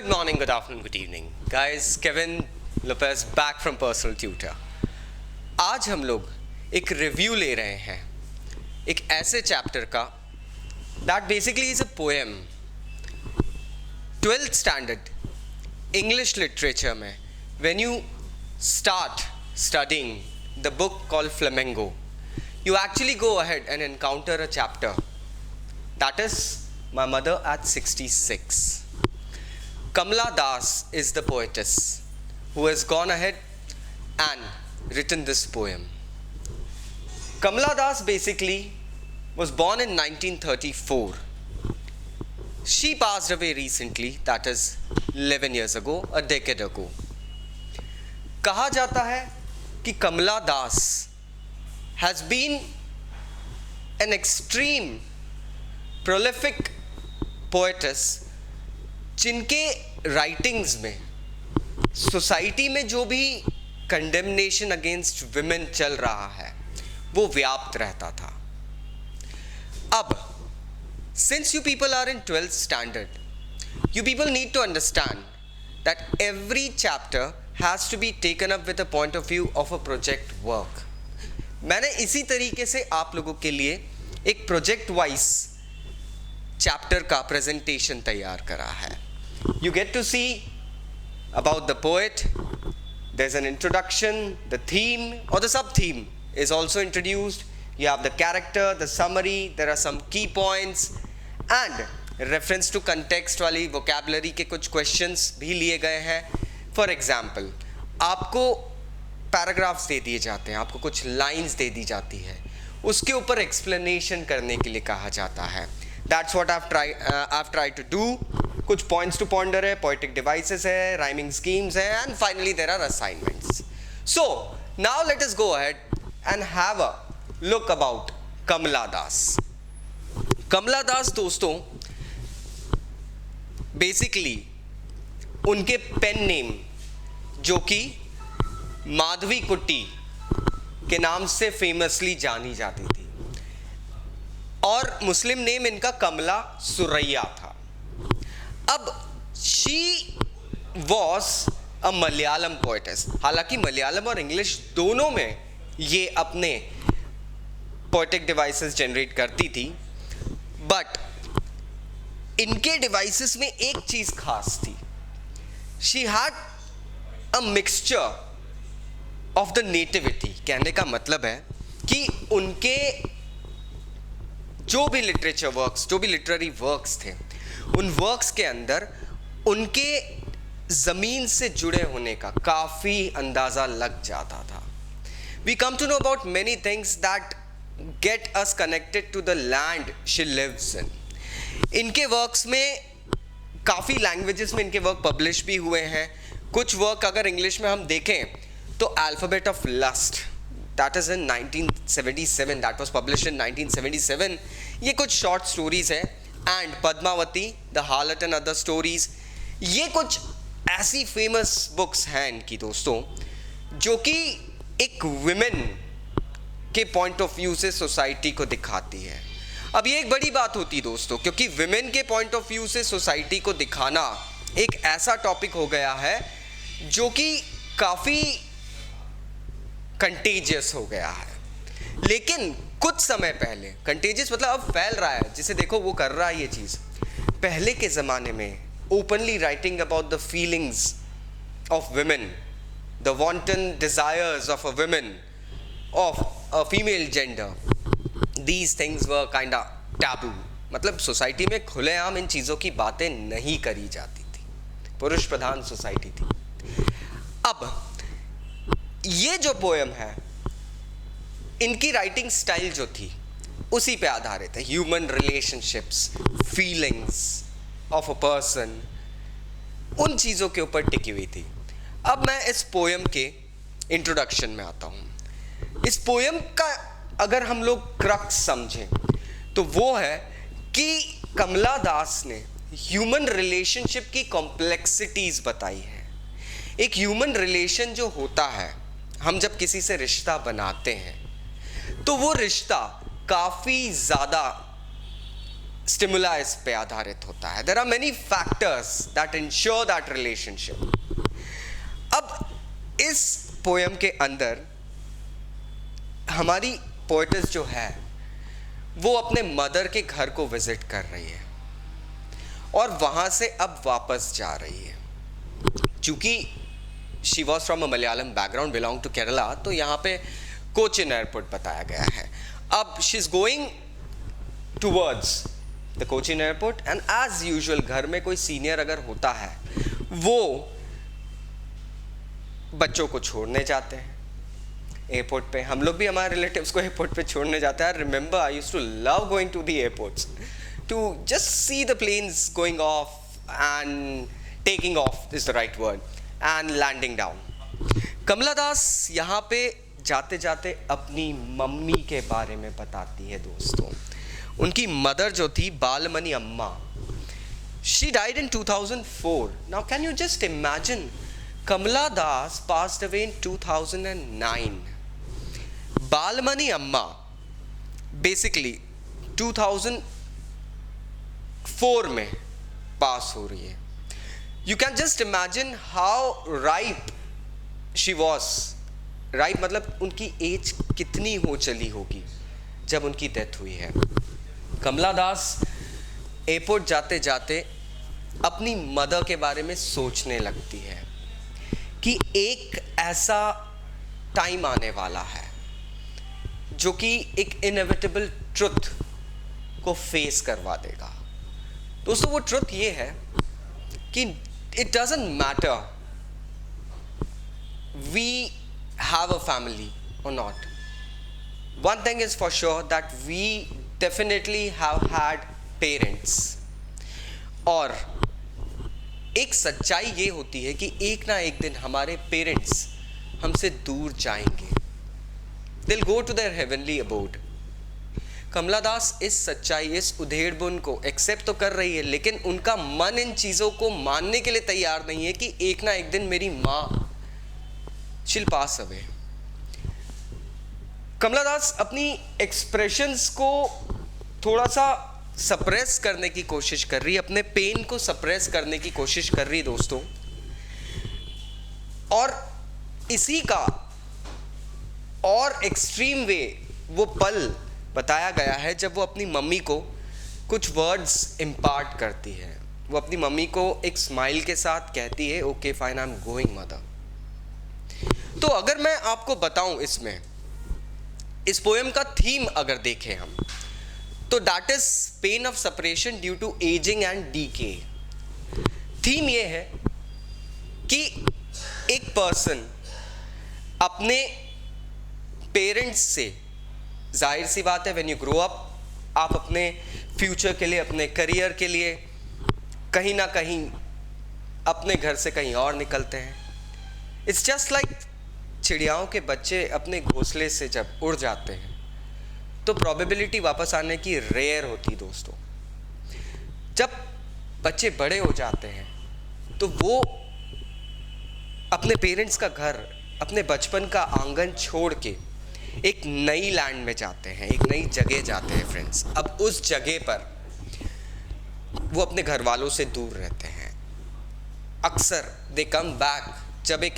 Good morning, good afternoon, good evening. Guys, Kevin Lopez back from Personal Tutor. आज हम लोग एक review ले रहे हैं एक ऐसे चैप्टर का that basically is a poem. 12th standard English literature में when you start studying the book called Flamingo, you actually go ahead and encounter a chapter that is My Mother at 66. Kamala Das is the poetess who has gone ahead and written this poem. Kamala Das basically was born in 1934. She passed away recently, that is 11 years ago, a decade ago. कहा जाता है कि Kamala Das has been an extreme prolific poetess जिनके writings में society में जो भी condemnation against women चल रहा है वो व्याप्त रहता था. अब since you people are in 12th standard, you people need to understand that every chapter has to be taken up with a point of view of a project work. मैंने इसी तरीके से आप लोगों के लिए एक प्रोजेक्ट वाइज चैप्टर का प्रेजेंटेशन तैयार करा है. You get to see about the poet. There's an introduction, the theme or the sub-theme is also introduced. You have the character, the summary, there are some key points and reference to context वाली vocabulary के कुछ questions भी लिए गए हैं. For example, आपको paragraphs दे दिए जाते हैं, आपको कुछ lines दे दी जाती है, उसके ऊपर explanation करने के लिए कहा जाता है. That's what I've tried to do. कुछ पॉइंट्स टू पॉन्डर है, पोएटिक डिवाइसेस है, राइमिंग स्कीम्स है, and finally there are assignments. So now let us go ahead and have a look about Kamala Das. Kamala Das दोस्तों बेसिकली उनके पेन नेम जो कि माधवी कुट्टी के नाम से फेमसली जानी जाती थी और मुस्लिम नेम इनका कमला सुरैया था. अब she was a Malayalam poetess. हालांकि मलयालम और इंग्लिश दोनों में ये अपने पोएटिक डिवाइसेस जनरेट करती थी, बट इनके डिवाइसेस में एक चीज खास थी. She had a mixture of the nativity. कहने का मतलब है कि उनके जो भी लिटरेचर वर्क्स, जो भी लिटरेरी वर्क्स थे, उन वर्क्स के अंदर उनके ज़मीन से जुड़े होने का काफ़ी अंदाज़ा लग जाता था. We come to know about many things that get us connected to the land she lives in. इनके वर्क्स में काफ़ी लैंग्वेजेस में इनके वर्क पब्लिश भी हुए हैं. कुछ वर्क अगर इंग्लिश में हम देखें तो alphabet of lust, that is in 1977, that was published in 1977. ये कुछ शॉर्ट स्टोरीज हैं. And Padmavati, the हार्लट and other stories, ये कुछ ऐसी फेमस बुक्स हैं इनकी दोस्तों जो कि एक विमेन के पॉइंट ऑफ व्यू से सोसाइटी को दिखाती है. अब ये एक बड़ी बात होती है दोस्तों, क्योंकि विमेन के पॉइंट ऑफ व्यू से सोसाइटी को दिखाना एक ऐसा टॉपिक हो गया है जो कि काफ़ी कंटेजियस हो गया है. लेकिन कुछ समय पहले, कंटेजियस मतलब अब फैल रहा है, जिसे देखो वो कर रहा है ये चीज़. पहले के ज़माने में openly writing about the feelings of women, the wanton desires of a women of a female gender, these things were kind of taboo. मतलब सोसाइटी में खुलेआम इन चीज़ों की बातें नहीं करी जाती थी, पुरुष प्रधान सोसाइटी थी. अब ये जो पोएम है, इनकी राइटिंग स्टाइल जो थी उसी पे आधारित है. Human relationships, feelings of a person, उन चीज़ों के ऊपर टिकी हुई थी. अब मैं इस पोएम के इंट्रोडक्शन में आता हूँ. इस पोएम का अगर हम लोग क्रक्स समझें तो वो है कि कमला दास ने ह्यूमन रिलेशनशिप की कॉम्प्लेक्सिटीज़ बताई है. एक ह्यूमन रिलेशन जो होता है, हम जब किसी से रिश्ता बनाते हैं तो वो रिश्ता काफ़ी ज़्यादा स्टिमुलाइज पे आधारित होता है. There are many factors that ensure that relationship. अब इस पोएम के अंदर हमारी पोएटेस जो है वो अपने मदर के घर को विजिट कर रही है और वहाँ से अब वापस जा रही है. चूँकि she was from a Malayalam background, belong to Kerala, तो यहाँ पे कोचिन एयरपोर्ट बताया गया है. अब she is going towards the Cochin airport and as usual घर में कोई सीनियर अगर होता है वो बच्चों को छोड़ने जाते हैं एयरपोर्ट पे. हम लोग भी हमारे रिलेटिव्स को एयरपोर्ट पे छोड़ने जाते हैं. Remember I used to love going to the airports to just see the planes going off and taking off is the right word and landing down. Kamala Das यहाँ पे जाते जाते अपनी मम्मी के बारे में बताती है दोस्तों. उनकी मदर जो थी बालमणि अम्मा, she died in 2004. Now can you just imagine, Kamala Das passed away in 2009. Balmani Amma basically 2004 में पास हो रही है. You can just imagine how ripe she was. Ripe मतलब उनकी एज कितनी हो चली होगी जब उनकी डेथ हुई है. कमला दास एयरपोर्ट जाते जाते अपनी मदर के बारे में सोचने लगती है कि एक ऐसा टाइम आने वाला है जो कि एक इनएविटेबल ट्रुथ को फेस करवा देगा. दोस्तों वो ट्रुथ ये है कि it doesn't matter we have a family or not. One thing is for sure that we definitely have had parents. और एक सच्चाई ये होती है कि एक ना एक दिन हमारे पेरेंट्स हमसे दूर जाएंगे. They'll go to their heavenly abode. कमला दास इस सच्चाई, इस उधेड़बुन को एक्सेप्ट तो कर रही है, लेकिन उनका मन इन चीज़ों को मानने के लिए तैयार नहीं है कि एक ना एक दिन मेरी माँ she'll pass away. कमला दास अपनी एक्सप्रेशंस को थोड़ा सा सप्रेस करने की कोशिश कर रही है, अपने पेन को सप्रेस करने की कोशिश कर रही है दोस्तों. और इसी का और एक्सट्रीम वे वो पल बताया गया है जब वो अपनी मम्मी को कुछ वर्ड्स इम्पार्ट करती है. वो अपनी मम्मी को एक स्माइल के साथ कहती है, okay fine, I am going mother. तो अगर मैं आपको बताऊं इसमें इस पोएम का थीम अगर देखें हम, तो that is pain of separation due to ageing and decay. Theme ये है कि एक पर्सन अपने पेरेंट्स से, जाहिर सी बात है, व्हेन यू ग्रो अप आप अपने फ्यूचर के लिए, अपने करियर के लिए कहीं ना कहीं अपने घर से कहीं और निकलते हैं. इट्स जस्ट लाइक चिड़ियाओं के बच्चे अपने घोंसले से जब उड़ जाते हैं तो प्रोबेबिलिटी वापस आने की रेयर होती दोस्तों. जब बच्चे बड़े हो जाते हैं तो वो अपने पेरेंट्स का घर, अपने बचपन का आंगन छोड़ के एक नई लैंड में जाते हैं, एक नई जगह जाते हैं फ्रेंड्स. अब उस जगह पर वो अपने घर वालों से दूर रहते हैं. अक्सर दे कम बैक जब एक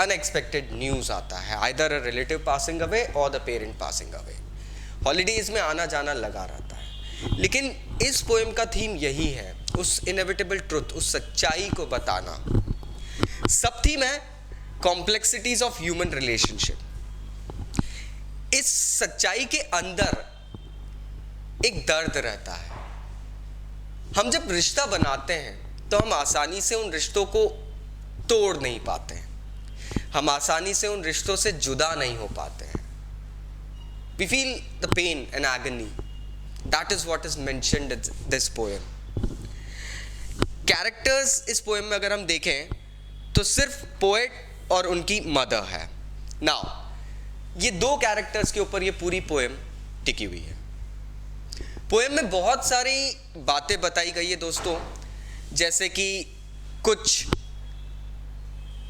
अनएक्सपेक्टेड न्यूज़ आता है, either a relative passing away or the parent passing away. Holidays में आना जाना लगा रहता है. लेकिन इस पोएम का थीम यही है, उस इनएविटेबल ट्रुथ, उस सच्चाई को बताना. सब थीम है कॉम्प्लेक्सिटीज ऑफ ह्यूमन रिलेशनशिप. इस सच्चाई के अंदर एक दर्द रहता है. हम जब रिश्ता बनाते हैं तो हम आसानी से उन रिश्तों को तोड़ नहीं पाते हैं, हम आसानी से उन रिश्तों से जुदा नहीं हो पाते हैं. We feel the pain and agony. That is what is mentioned in this poem. Characters इस पोएम में अगर हम देखें तो सिर्फ पोएट और उनकी मदर है. Now, ये दो कैरेक्टर्स के ऊपर ये पूरी पोएम टिकी हुई है. पोएम में बहुत सारी बातें बताई गई है दोस्तों, जैसे कि कुछ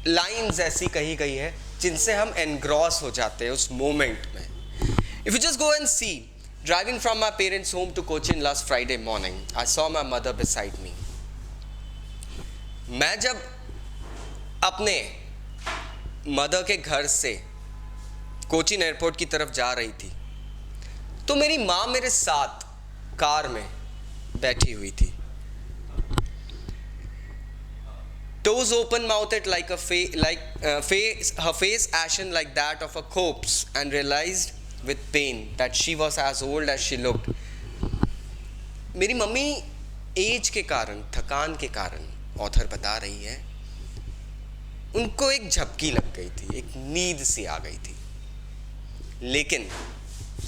लाइन्स ऐसी कही गई है जिनसे हम एनग्रॉस हो जाते हैं उस मोमेंट में. If you just go and see, Driving from my parents' home to Cochin last Friday morning, I saw my mother beside me. मैं जब अपने मदर के घर से कोचिन एयरपोर्ट की तरफ जा रही थी तो मेरी माँ मेरे साथ कार में बैठी हुई थी. Toes open mouthed like a her face ashen like that of a corpse, and realized with pain that she was as old as she looked. मेरी मम्मी एज के कारण, थकान के कारण, ऑथर बता रही है, उनको एक झपकी लग गई थी, एक नींद सी आ गई थी. लेकिन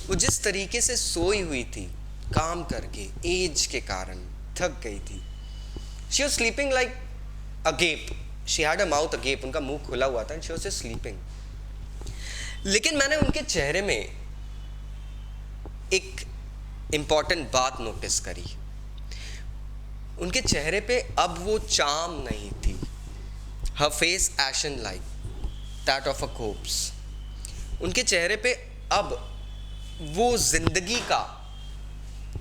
वो जिस तरीके से सोई हुई थी, काम करके, एज के कारण थक गई थी. She was sleeping like agape. She had a mouth agape. उनका मुंह खुला हुआ था and she was just sleeping. लेकिन मैंने उनके चेहरे में एक इम्पॉर्टेंट बात नोटिस करी. उनके चेहरे पे अब वो चाम नहीं थी. Her face ashen like that of a corpse. उनके चेहरे पे अब वो जिंदगी का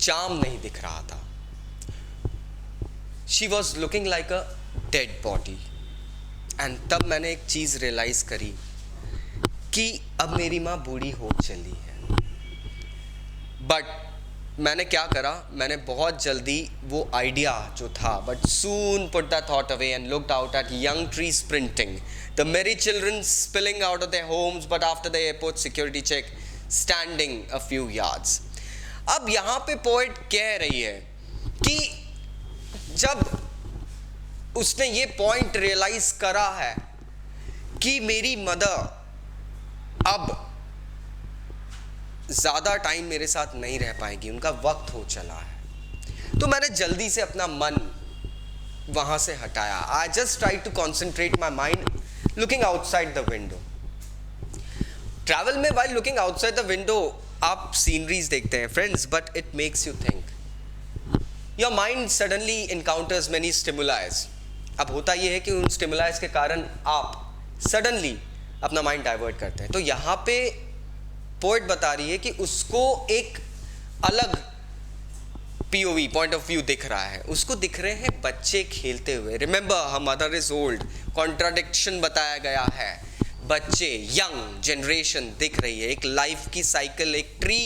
चाम नहीं दिख रहा था. She was looking like a dead body. And तब मैंने एक चीज़ रियलाइज करी कि अब मेरी माँ बूढ़ी हो चली है. बट मैंने क्या करा, मैंने बहुत जल्दी वो आइडिया जो था, but soon put that thought away and looked out at young trees sprinting, the merry children spilling out of their homes, but after the airport security check, standing a few yards. अब यहाँ पे poet कह रही है कि जब उसने ये पॉइंट रियलाइज करा है कि मेरी मदर अब ज़्यादा टाइम मेरे साथ नहीं रह पाएगी, उनका वक्त हो चला है, तो मैंने जल्दी से अपना मन वहाँ से हटाया. I just try to concentrate my mind looking outside the window. Travel में while looking outside the window आप सीनरीज देखते हैं friends, but it makes you think. Your mind suddenly encounters many stimulise. अब होता यह है कि उन स्टिमुलाइज के कारण आप सडनली अपना माइंड डाइवर्ट करते हैं. तो यहाँ पे पोएट बता रही है कि उसको एक अलग पीओवी पॉइंट ऑफ व्यू दिख रहा है. उसको दिख रहे हैं बच्चे खेलते हुए. Remember her mother is old. Contradiction बताया गया है. बच्चे, यंग जनरेशन दिख रही है. एक लाइफ की साइकिल, एक ट्री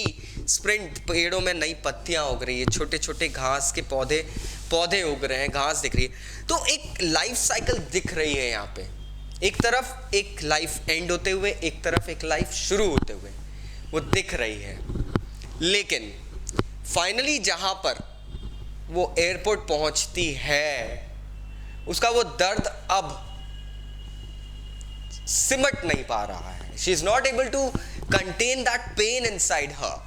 स्प्रिंट, पेड़ों में नई पत्तियां उग रही है, छोटे छोटे घास के पौधे उग रहे हैं, घास दिख रही है. तो एक लाइफ साइकिल दिख रही है यहाँ पे. एक तरफ एक लाइफ एंड होते हुए, एक तरफ एक लाइफ शुरू होते हुए वो दिख रही है. लेकिन फाइनली जहाँ पर वो एयरपोर्ट पहुँचती है, उसका वो दर्द अब सिमट नहीं पा रहा है. She is not able to contain that pain inside her.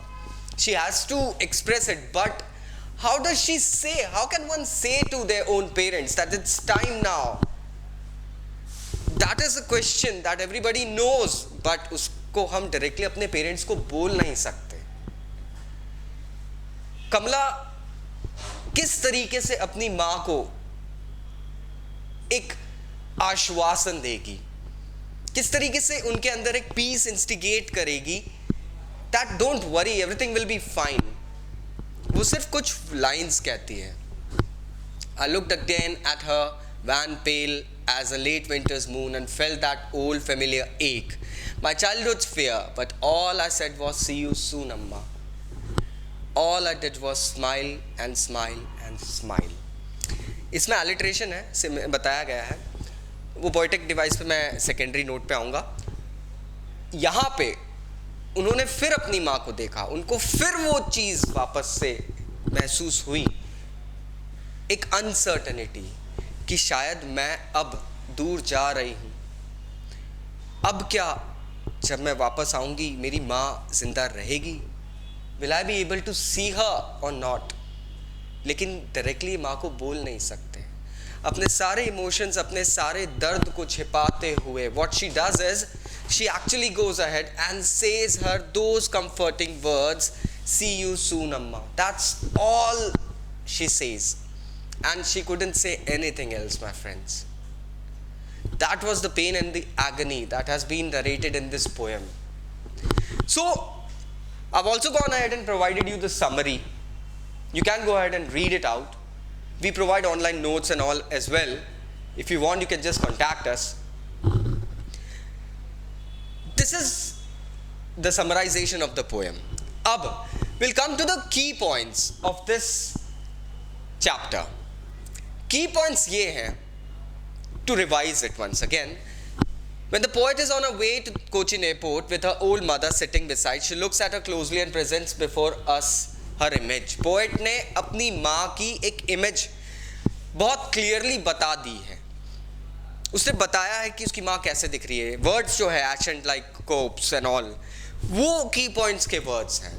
She has to express it, but how does she say, how can one say to their own parents that it's time now? That is a question that everybody knows, but उसको हम directly अपने parents को बोल नहीं सकते. कमला किस तरीके से अपनी माँ को एक आश्वासन देगी, किस तरीके से उनके अंदर एक पीस इंस्टिगेट करेगी, that don't worry, everything will be fine. वो सिर्फ कुछ लाइन्स कहती है. I looked again at her, wan pale as a late winter's moon, and felt that old familiar ache, my childhood's fear. But all I said was, "See you soon, Amma." All I did was smile and smile and smile. इसमें alliteration है, बताया गया है. वो poetic device पे मैं secondary note पे आऊँगा. यहाँ पे उन्होंने फिर अपनी माँ को देखा, उनको फिर वो चीज़ वापस से महसूस हुई, एक अनसर्टनिटी कि शायद मैं अब दूर जा रही हूँ. अब क्या जब मैं वापस आऊँगी मेरी माँ जिंदा रहेगी? Will I be able to see her or not? लेकिन डायरेक्टली माँ को बोल नहीं सकते. अपने सारे इमोशंस, अपने सारे दर्द को छिपाते हुए what she does is she actually goes ahead and says her those comforting words, "See you soon, Amma." That's all she says, and she couldn't say anything else, my friends. That was the pain and the agony that has been narrated in this poem. So I've also gone ahead and provided you the summary. You can go ahead and read it out. We provide online notes and all as well. If you want, you can just contact us. This is the summarization of the poem. Ab, we'll come to the key points of this chapter. Key points ye hain, to revise it once again. When the poet is on her way to Cochin airport with her old mother sitting beside, she looks at her closely and presents before us her image. Poet ने अपनी माँ की एक image बहुत clearly बता दी है. उसने बताया है कि उसकी माँ कैसे दिख रही है. Words जो है ancient like corpse and all, वो key points के words हैं.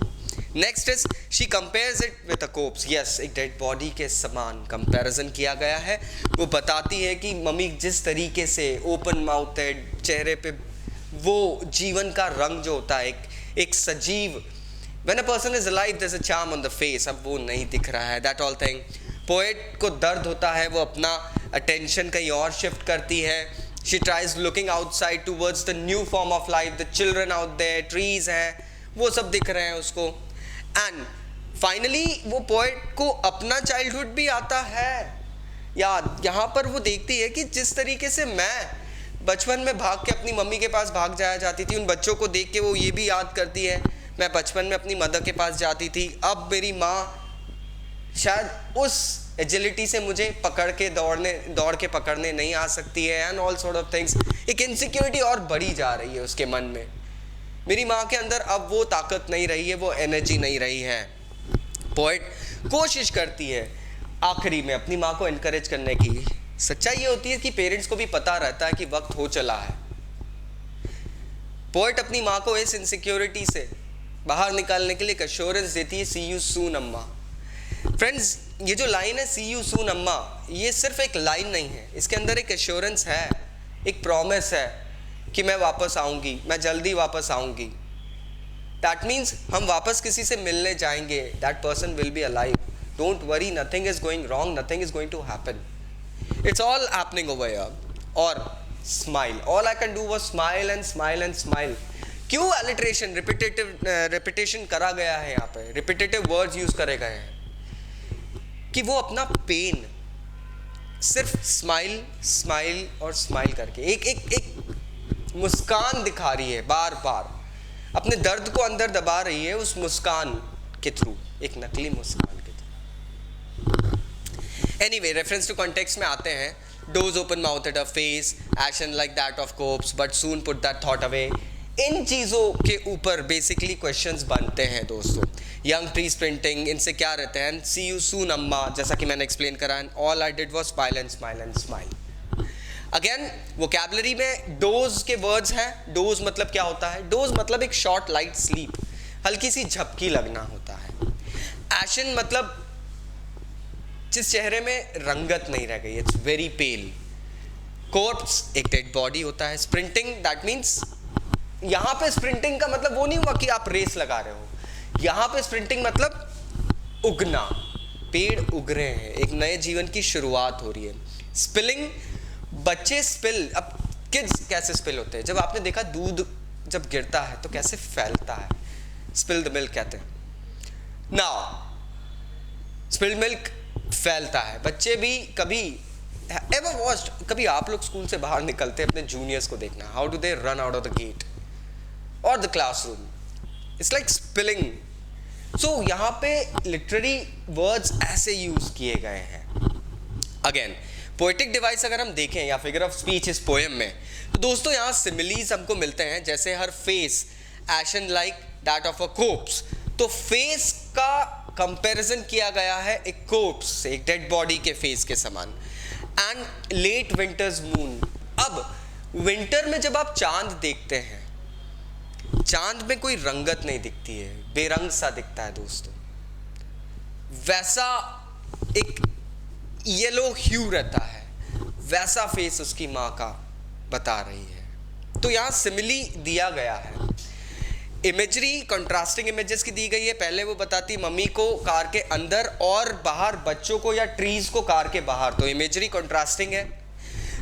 Next is she compares it with a corpse. Yes, एक dead body के समान comparison किया गया है. वो बताती है कि मम्मी जिस तरीके से open mouthed, चेहरे पे वो जीवन का रंग जो होता है, एक सजीव. When a person is alive, there's a charm on the face. अब वो नहीं दिख रहा है. That all thing. Poet को दर्द होता है, वो अपना attention कहीं और shift करती है. She tries looking outside towards the new form of life. The children out there, trees हैं, वो सब दिख रहे हैं उसको. And finally वो poet को अपना childhood भी आता है याद. यहाँ पर वो देखती है कि जिस तरीके से मैं बचपन में भाग के अपनी मम्मी के पास भाग जाया जाती थी, उन बच्चों को देख के वो ये भी याद करती है मैं बचपन में अपनी मदर के पास जाती थी. अब मेरी माँ शायद उस एजिलिटी से मुझे पकड़ के दौड़ के पकड़ने नहीं आ सकती है. And all sort of things. एक इनसिक्योरिटी और बढ़ी जा रही है उसके मन में. मेरी माँ के अंदर अब वो ताकत नहीं रही है, वो एनर्जी नहीं रही है. पोएट कोशिश करती है आखिरी में अपनी माँ को एनकरेज करने की. सच्चाई ये होती है कि पेरेंट्स को भी पता रहता है कि वक्त हो चला है. पोएट अपनी माँ को इस इनसिक्योरिटी से बाहर निकालने के लिए एक एश्योरेंस देती है, सी यू सून अम्मा. फ्रेंड्स, ये जो लाइन है सी यू सून अम्मा, ये सिर्फ एक लाइन नहीं है, इसके अंदर एक एश्योरेंस है, एक प्रॉमिस है कि मैं वापस आऊँगी, मैं जल्दी वापस आऊँगी. दैट मीन्स हम वापस किसी से मिलने जाएंगे. That person will be alive. Don't worry, nothing is going wrong, nothing is going to happen. It's all happening over here. और smile, all I can do was smile and smile and smile. क्यों alliteration, repetition करा गया है यहाँ पे, repetitive words use करे गए हैं कि वो अपना पेन सिर्फ स्माइल स्माइल और स्माइल करके एक मुस्कान दिखा रही है, बार बार अपने दर्द को अंदर दबा रही है उस मुस्कान के थ्रू, एक नकली मुस्कान के थ्रू. एनीवे, रेफरेंस टू कॉन्टेक्स्ट में आते हैं. Those open mouthed a face ashen like that of corpse but soon put that thought away. इन चीज़ों के ऊपर बेसिकली क्वेश्चंस बनते हैं दोस्तों. यंग ट्रीज प्रिंटिंग, इनसे क्या रहते हैं. सी यू सून अम्मा, जैसा कि मैंने एक्सप्लेन करा. And all I did was smile and smile and smile. Again vocabulary में डोज के वर्ड्स हैं. डोज मतलब क्या होता है. डोज मतलब एक शॉर्ट लाइट स्लीप, हल्की सी झपकी लगना होता है. एशन मतलब जिस चेहरे में रंगत नहीं रह गई, इट्स वेरी पेल. कॉर्प्स एक डेड बॉडी होता है. स्प्रिंटिंग, दैट मीन्स यहाँ पे स्प्रिंटिंग का मतलब वो नहीं हुआ कि आप रेस लगा रहे हो. यहाँ पे स्प्रिंटिंग मतलब उगना, पेड़ उग रहे हैं, एक नए जीवन की शुरुआत हो रही है. स्पिलिंग, बच्चे स्पिल. अब किड्स कैसे स्पिल होते हैं, जब आपने देखा दूध जब गिरता है तो कैसे फैलता है, स्पिल द मिल्क कहते हैं. नाउ स्पिल मिल्क फैलता है. बच्चे भी कभी एवर वॉच्ड, कभी आप लोग स्कूल से बाहर निकलते हैं अपने जूनियर्स को देखना, how do they run out of the gate और the classroom. It's like spilling. So यहाँ पे लिटरेरी वर्ड्स ऐसे यूज किए गए हैं. अगेन पोएटिक डिवाइस अगर हम देखें या फिगर ऑफ स्पीच इस पोएम में, तो दोस्तों यहाँ सिमिलीज हमको मिलते हैं. जैसे her face ashen like that of a corpse, तो फेस का कंपैरिजन किया गया है एक कोप्स से, एक डेड बॉडी के फेस के समान. And late winter's moon. अब विंटर में जब आप चांद देखते हैं, चांद में कोई रंगत नहीं दिखती है, बेरंग सा दिखता है दोस्तों. वैसा एक येलो ह्यू रहता है, वैसा फेस उसकी माँ का बता रही है. तो यहाँ सिमिली दिया गया है. इमेजरी कंट्रास्टिंग इमेजेस की दी गई है. पहले वो बताती मम्मी को कार के अंदर और बाहर, बच्चों को या ट्रीज को कार के बाहर, तो इमेजरी कंट्रास्टिंग है.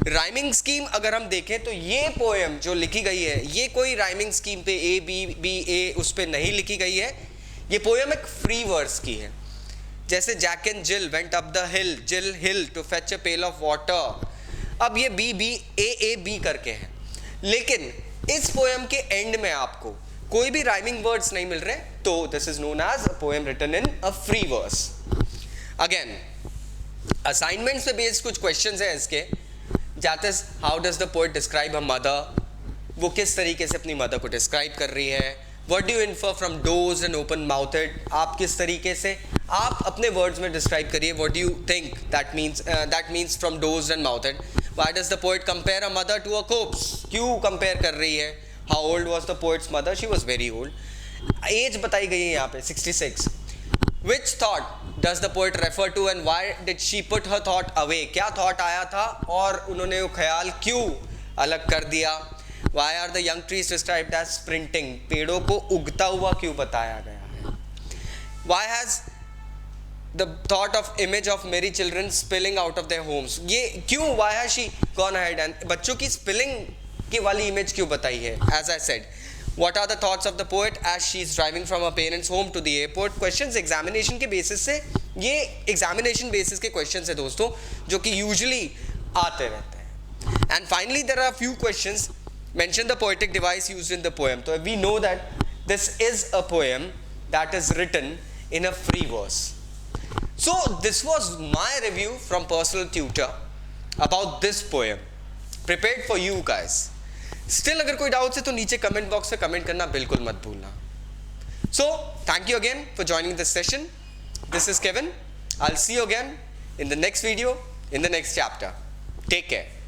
राइमिंग स्कीम अगर हम देखें तो ये पोएम जो लिखी गई है ये कोई राइमिंग स्कीम पे ए बी बी ए उस पे नहीं लिखी गई है. ये पोएम एक फ्री वर्स की है. जैसे Jack and Jill went up the hill, Jill hill to fetch a pail of water. अब ये बी बी ए बी करके है, लेकिन इस पोएम के एंड में आपको कोई भी राइमिंग वर्ड्स नहीं मिल रहे, तो this is known as a poem written in a free verse. Again assignments पे बेस्ड कुछ क्वेश्चंस हैं इसके. That is how does the poet describe a mother. वो किस तरीके से अपनी मदर को डिस्क्राइब कर रही है. What do you infer from those and open mouthed. आप किस तरीके से आप अपने वर्ड्स में डिस्क्राइब करिए. What do you think that means from those and mouthed. Why does the poet compare a mother to a corpse. क्यों compare कर रही है. How old was the poet's mother. She was very old. Age बताई गई है यहाँ पे 66. Which thought does the poet refer to and why did she put her thought away. क्या thought आया था और उन्होंने वो ख्याल क्यों अलग कर दिया. Why are the young trees described as sprinting. पेड़ों को उगता हुआ क्यों बताया गया है. Why has the thought of image of merry children spilling out of their homes. ये क्यों. Why has she gone ahead and बच्चों की spilling की वाली इमेज क्यों बताई है. As I said, what are the thoughts of the poet as she is driving from her parents home to the airport. questions examination के basis से, ये examination basis के questions है दोस्तों जो कि usually आते रहते हैं. and finally there are a few questions. mention the poetic device used in the poem. so we know that this is a poem that is written in a free verse. so this was my review from personal tutor about this poem prepared for you guys. Still अगर कोई doubts है तो नीचे comment box में comment करना बिल्कुल मत भूलना. So thank you again for joining this session. This is Kevin. I will see you again in the next video in the next chapter. Take care.